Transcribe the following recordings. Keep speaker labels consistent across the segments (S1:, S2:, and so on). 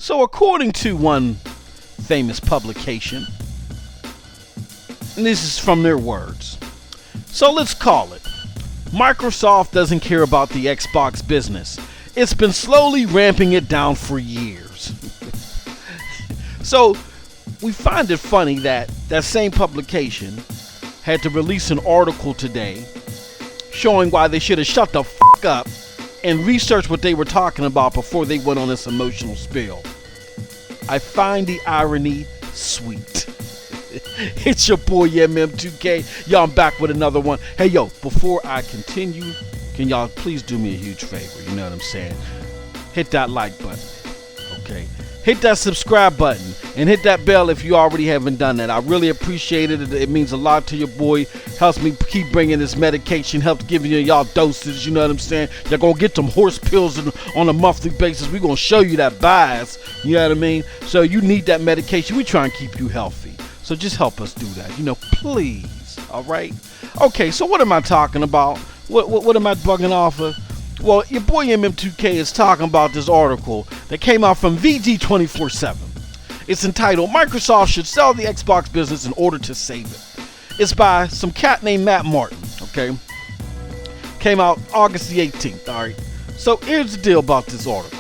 S1: So according to one famous publication, and this is from their words, so let's call it, Microsoft doesn't care about the Xbox business. It's been slowly ramping it down for years. So we find it funny that that same publication had to release an article today showing why they should have shut the fuck up and researched what they were talking about before they went on this emotional spill. I find the irony sweet. It's your boy MM2K. Y'all, I'm back with another one. Hey, yo, before I continue, can y'all please do me a huge favor? You know what I'm saying? Hit that like button, okay? Hit that subscribe button and hit that bell if you already haven't done that. I really appreciate it. It means a lot to your boy. Helps me keep bringing this medication. Helps giving y'all doses. You know what I'm saying? You're going to get them horse pills on a monthly basis. We're going to show you that bias. You know what I mean? So you need that medication. We try and keep you healthy. So just help us do that. You know, please. All right? Okay, so what am I talking about? What am I bugging off of? Well, your boy MM2K is talking about this article that came out from VG247. It's entitled, Microsoft Should Sell the Xbox Business in Order to Save It. It's by some cat named Matt Martin, okay? Came out August the 18th, all right? So here's the deal about this article.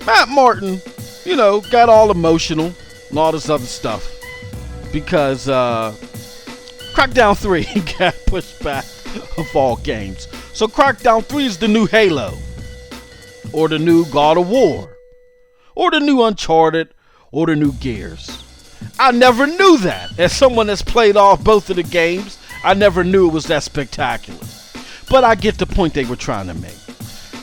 S1: Matt Martin, you know, got all emotional and all this other stuff because Crackdown 3 got pushed back of all games. So Crackdown 3 is the new Halo, or the new God of War, or the new Uncharted, or the new Gears. I never knew that. As someone that's played off both of the games, I never knew it was that spectacular. But I get the point they were trying to make.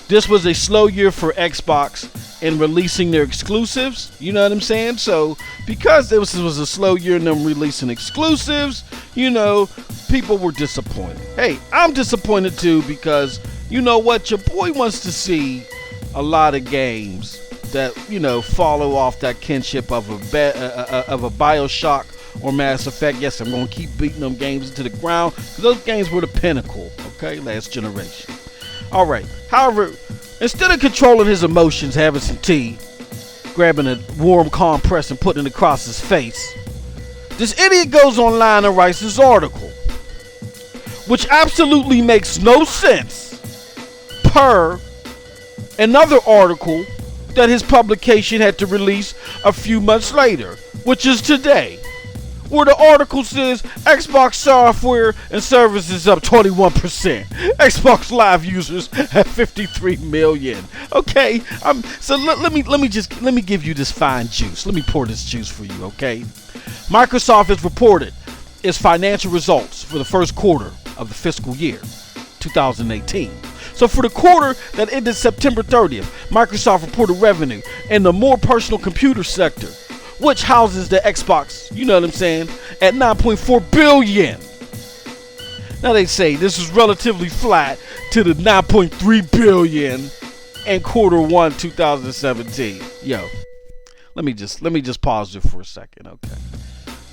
S1: This was a slow year for Xbox in releasing their exclusives. You know what I'm saying? So because this was a slow year in them releasing exclusives, you know, people were disappointed. Hey, I'm disappointed too because you know what? Your boy wants to see a lot of games that, you know, follow off that kinship of a BioShock or Mass Effect. Yes, I'm going to keep beating them games into the ground because those games were the pinnacle, okay, last generation. All right. However, instead of controlling his emotions, having some tea, grabbing a warm compress and putting it across his face, this idiot goes online and writes this article, which absolutely makes no sense per another article that his publication had to release a few months later, which is today, where the article says Xbox software and services up 21%. Xbox Live users have 53 million. Okay, so let me give you this fine juice. Let me pour this juice for you. Okay, Microsoft has reported its financial results for the first quarter of the fiscal year 2018. So for the quarter that ended September 30th, Microsoft reported revenue in the more personal computer sector, which houses the Xbox, you know what I'm saying, at 9.4 billion. Now they say this is relatively flat to the 9.3 billion in quarter 1 2017. Yo, let me just pause it for a second, okay?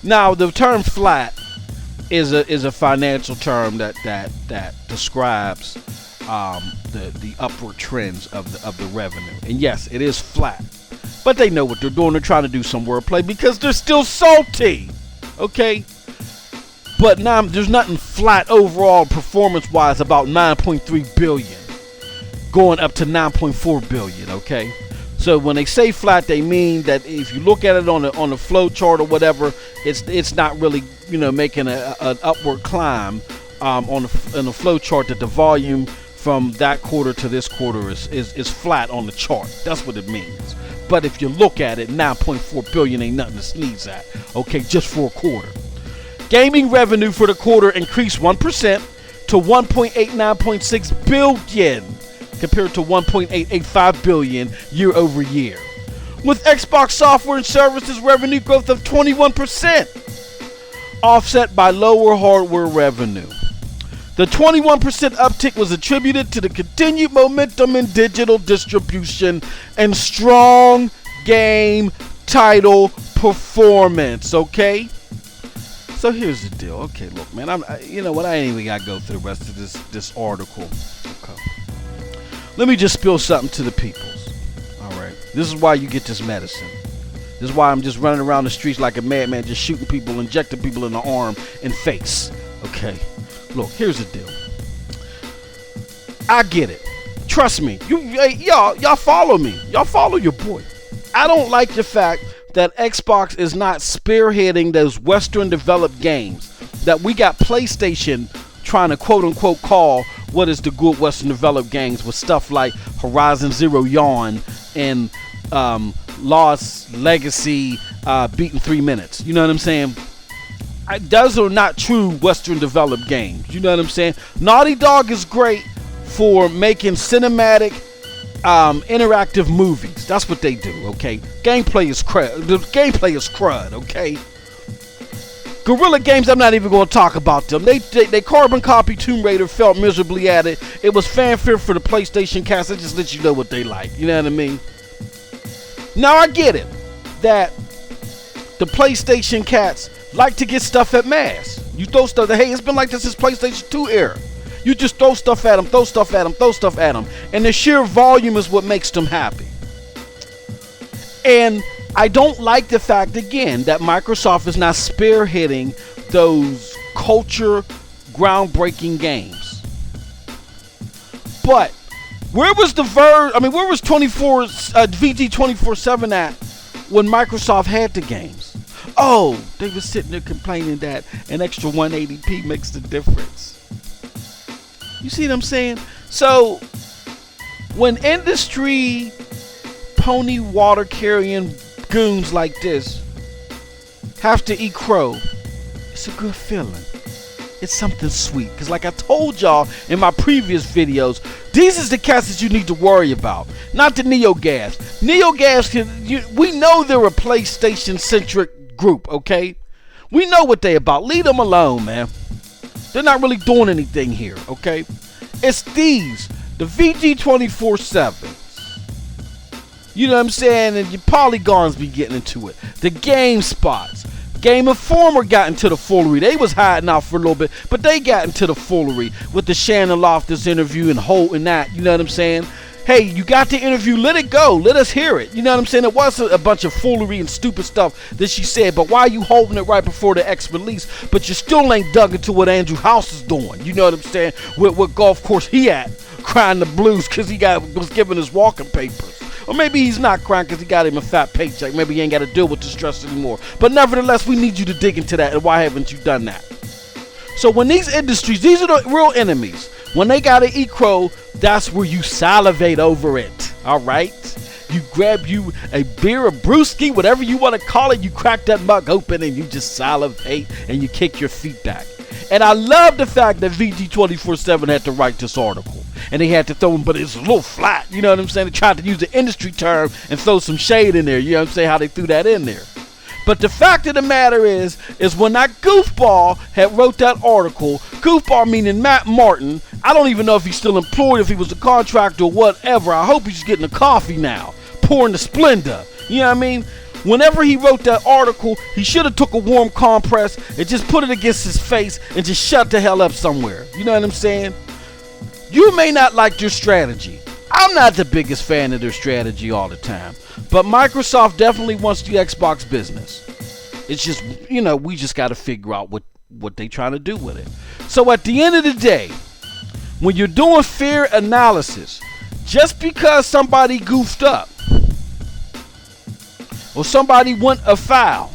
S1: Now the term flat is a financial term that describes the upward trends of the revenue. And yes, it is flat. But they know what they're doing. They're trying to do some wordplay because they're still salty. Okay? But now there's nothing flat overall performance-wise about 9.3 billion going up to 9.4 billion, okay? So when they say flat, they mean that if you look at it on the flow chart or whatever, it's not really, you know, making an upward climb on the flow chart, that the volume from that quarter to this quarter is flat on the chart. That's what it means. But if you look at it, 9.4 billion ain't nothing to sneeze at. Okay, just for a quarter. Gaming revenue for the quarter increased 1% to 1.89.6 billion compared to 1.885 billion year over year. With Xbox software and services revenue growth of 21%, offset by lower hardware revenue. The 21% uptick was attributed to the continued momentum in digital distribution and strong game title performance, okay? So here's the deal. Okay, look, man, you know what? I ain't even got to go through the rest of this article. Okay. Let me just spill something to the peoples, all right? This is why you get this medicine. This is why I'm just running around the streets like a madman, just shooting people, injecting people in the arm and face. Okay, look, here's the deal. I get it. Trust me. Y'all follow me. Y'all follow your boy. I don't like the fact that Xbox is not spearheading those Western developed games that we got PlayStation trying to quote unquote call what is the good Western developed games with stuff like Horizon Zero Dawn and Lost Legacy beaten 3 minutes. You know what I'm saying? Those are not true Western developed games. You know what I'm saying? Naughty Dog is great for making cinematic interactive movies. That's what they do, okay? Gameplay is crud. The gameplay is crud, okay? Guerrilla Games, I'm not even going to talk about them. They carbon copy Tomb Raider, felt miserably at it. It was fanfare for the PlayStation cast. I just let you know what they like. You know what I mean? Now I get it that the PlayStation cats like to get stuff at mass. You throw stuff. Hey, it's been like this since PlayStation 2 era. You just throw stuff at them, throw stuff at them, throw stuff at them. And the sheer volume is what makes them happy. And I don't like the fact, again, that Microsoft is not spearheading those culture groundbreaking games. But where was where was VG 24/7 at when Microsoft had the games? Oh, they were sitting there complaining that an extra 180p makes the difference. You see what I'm saying? So, when industry pony water carrying goons like this have to eat crow, it's a good feeling. It's something sweet. Because like I told y'all in my previous videos, these is the cats that you need to worry about. Not the NeoGAF. NeoGAF, we know they're a PlayStation-centric group, okay? We know what they about. Leave them alone, man. They're not really doing anything here, okay? It's these, the VG 24/7s. You know what I'm saying? And your polygons be getting into it. The Game Spots. Game Informer got into the foolery. They was hiding out for a little bit, but they got into the foolery with the Shannon Loftus interview and Holt and that. You know what I'm saying? Hey, you got the interview, let it go. Let us hear it. You know what I'm saying? It wasn't a bunch of foolery and stupid stuff that she said, but why are you holding it right before the X release? But you still ain't dug into what Andrew House is doing. You know what I'm saying? What golf course he at, crying the blues because he was given his walking papers. Or maybe he's not crying because he got him a fat paycheck. Maybe he ain't got to deal with the stress anymore. But nevertheless, we need you to dig into that. And why haven't you done that? So when these industries, these are the real enemies. When they got to eat crow, that's where you salivate over it. All right? You grab you a beer, a brewski, whatever you want to call it. You crack that mug open and you just salivate and you kick your feet back. And I love the fact that VG 24/7 had to write this article. And they had to throw them, but it's a little flat. You know what I'm saying? They tried to use the industry term and throw some shade in there. You know what I'm saying? How they threw that in there. But the fact of the matter is when that goofball had wrote that article, goofball meaning Matt Martin, I don't even know if he's still employed, if he was a contractor or whatever. I hope he's getting a coffee now, pouring the Splenda. You know what I mean? Whenever he wrote that article, he should have took a warm compress and just put it against his face and just shut the hell up somewhere. You know what I'm saying? You may not like their strategy. I'm not the biggest fan of their strategy all the time. But Microsoft definitely wants the Xbox business. It's just, we just got to figure out what they trying to do with it. So at the end of the day, when you're doing fair analysis, just because somebody goofed up or somebody went afoul,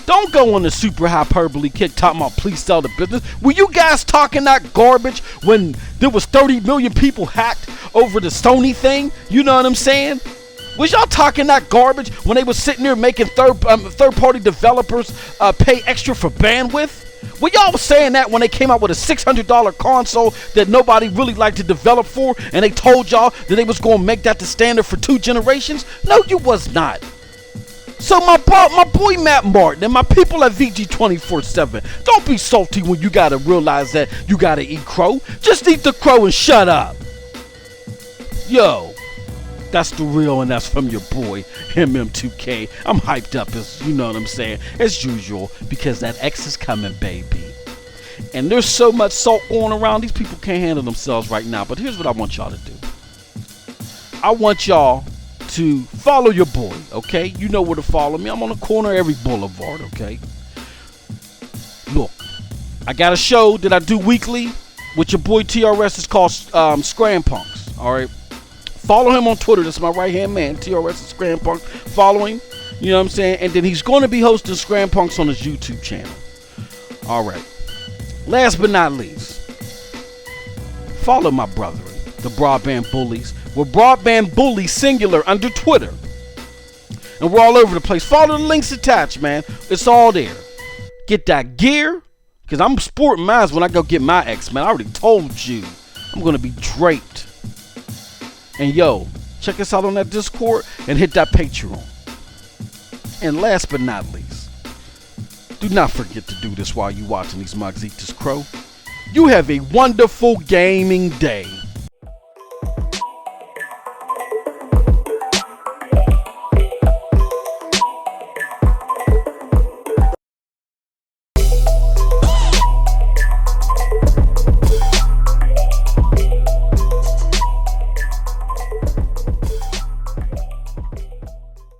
S1: don't go on the super hyperbole kick talking about please sell the business. Were you guys talking that garbage when there was 30 million people hacked over the Sony thing? You know what I'm saying? Was y'all talking that garbage when they was sitting there making third-party developers pay extra for bandwidth? Well, y'all was saying that when they came out with a $600 console that nobody really liked to develop for, and they told y'all that they was going to make that the standard for 2 generations? No, you was not. So my boy Matt Martin and my people at VG 24/7, don't be salty when you gotta realize that you gotta eat crow. Just eat the crow and shut up. Yo, that's the real, and that's from your boy MM2K. I'm hyped up, as you know what I'm saying, as usual, because that X is coming, baby. And there's so much salt going around, these people can't handle themselves right now. But here's what I want y'all to do. I want y'all to follow your boy, okay? You know where to follow me. I'm on the corner of every boulevard, okay? Look, I got a show that I do weekly with your boy TRS. It's called Scram Punks, all right? Follow him on Twitter. That's my right-hand man, TRS Scram Punks. Follow him, you know what I'm saying? And then he's going to be hosting Scram Punks on his YouTube channel. All right. Last but not least, follow my brethren, the Broadband Bullies. We're Broadband Bullies singular under Twitter. And we're all over the place. Follow the links attached, man. It's all there. Get that gear, because I'm sporting mine when I go get my X-Men. I already told you. I'm going to be draped. And yo, check us out on that Discord and hit that Patreon. And last but not least, do not forget to do this while you're watching these mugs eat this crow. You have a wonderful gaming day.